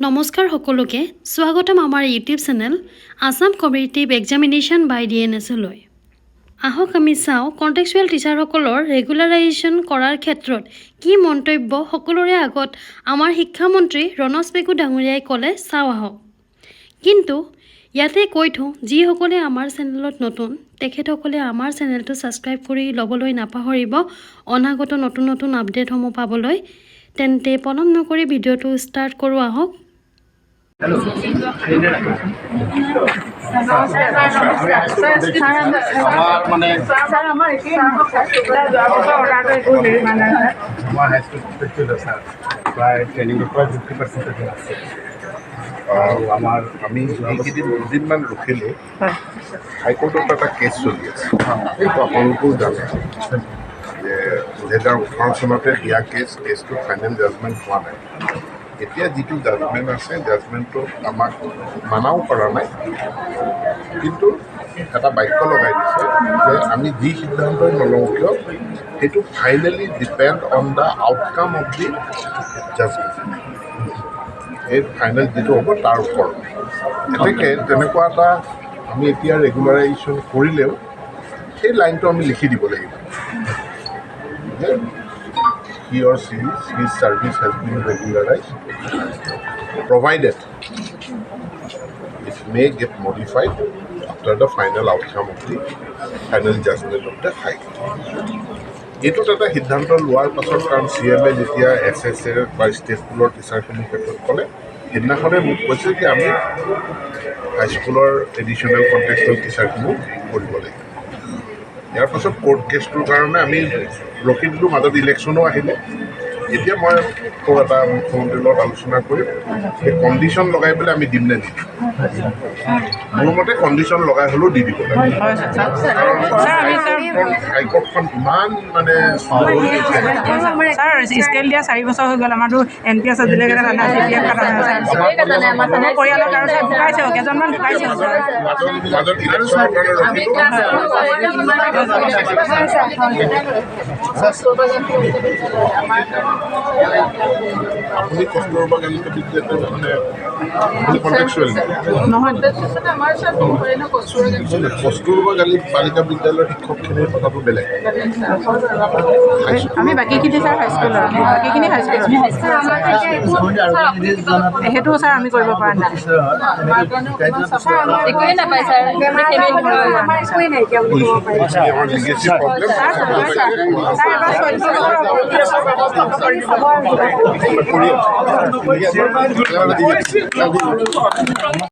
নমস্কাৰ সকলোকে স্বাগতম আমাৰ YouTube channel Assam competitive examination by ডিএনএছলৈ আহক আমি চাওঁ কন্টেক্সুৱেল টিচাৰসকলৰ ৰেগুলাৰাইজেশ্যন কৰাৰ ক্ষেত্ৰত কি মন্তব্য সকলোৰে আগত আমাৰ শিক্ষামন্ত্ৰী ৰণোজ পেগু ডাঙৰীয়াই ক'লে চাওঁ আহক কিন্তু ইয়াতে কৈ থওঁ যিসকলে আমাৰ চেনেলত নতুন তেখেতসকলে আমাৰ চেনেলটো ছাবস্ক্ৰাইব কৰি ল'বলৈ নাপাহৰিব অনাগত নতুন আপডেটসমূহ পাবলৈ তেন্তে পলম নকৰি ভিডিঅ'টো ষ্টাৰ্ট কৰোঁ আহক Hello. আমি দুদিনমান ৰখিলোঁ হাইকোৰ্টত এটা কেছ চলি আছে এইটো আপোনালোকেও জানে যে 2018 চনতে দিয়া কেছটো ফাইনেল জাজমেণ্ট হোৱা নাই এতিয়া যিটো জাজমেণ্ট আছে জাজমেণ্টটো আমাক মানাও কৰা নাই কিন্তু এটা বাক্য লগাই দিছে যে আমি যি সিদ্ধান্তই নলওঁ কিয় সেইটো finally depend on the outcome of the judgement এই ফাইনেল যিটো হ'ব তাৰ ওপৰত এনেকৈ তেনেকুৱা এটা আমি এতিয়া ৰেগুলাৰাইজেশ্যন কৰিলেও সেই লাইনটো আমি লিখি দিব লাগিব যে he or she, his service has been regularized, provided it may get modified after the final outcome of the final judgment of the High Court. এইটোত এটা সিদ্ধান্ত লোৱাৰ পাছত কাৰণ CMA যেতিয়া SSA বা ষ্টেট স্কুলৰ টিচাৰখিনিৰ ক্ষেত্ৰত ক'লে সেইদিনাখনে মোক কৈছে যে আমি হাইস্কুলৰ এডিশ্যনেল কণ্টেক্সুৱেল টিচাৰখিনিও কৰিব লাগিব ইয়াৰ পাছত কোৰ্ট কেছটোৰ কাৰণে আমি ৰখি দিলোঁ মাজত ইলেকশ্যনো আহিলে এতিয়া মই এটা মুখ্যমন্ত্ৰীৰ লগত আলোচনা কৰিম সেই কণ্ডিশ্যন লগাই পেলাই আমি দিম নে নিদিম মোৰ মতে কণ্ডিশ্যন লগাই হ'লেও দি দিব লাগে কাৰণ হাইকোৰ্টখন ইমান মানে স্কেল দিয়া 4 বছৰ হৈ গ'ল আমাৰতো NPS আজিলৈকে পৰিয়ালৰ কাৰণে ঢুকাইছে কেইজনমান ঢুকাইছে মাজত ইলেকশ্যনৰ কাৰণে আপুনি কস্তুৰবা বালিকা বিদ্যালয় মানে আপুনি কণ্টেক্সুৱেল কস্তুৰবা বালিকা বিদ্যালয়ৰ শিক্ষকখিনিৰ কথাটো বেলেগ আমি বাকীখিনি ছাৰ হাইস্কুলৰ বাকীখিনি হাইস্কুলৰ সেইটো ছাৰ আমি কৰিব পৰা নাই একোৱে নাপায় ছাৰ আমাৰ লিগেচি প্ৰব্লেম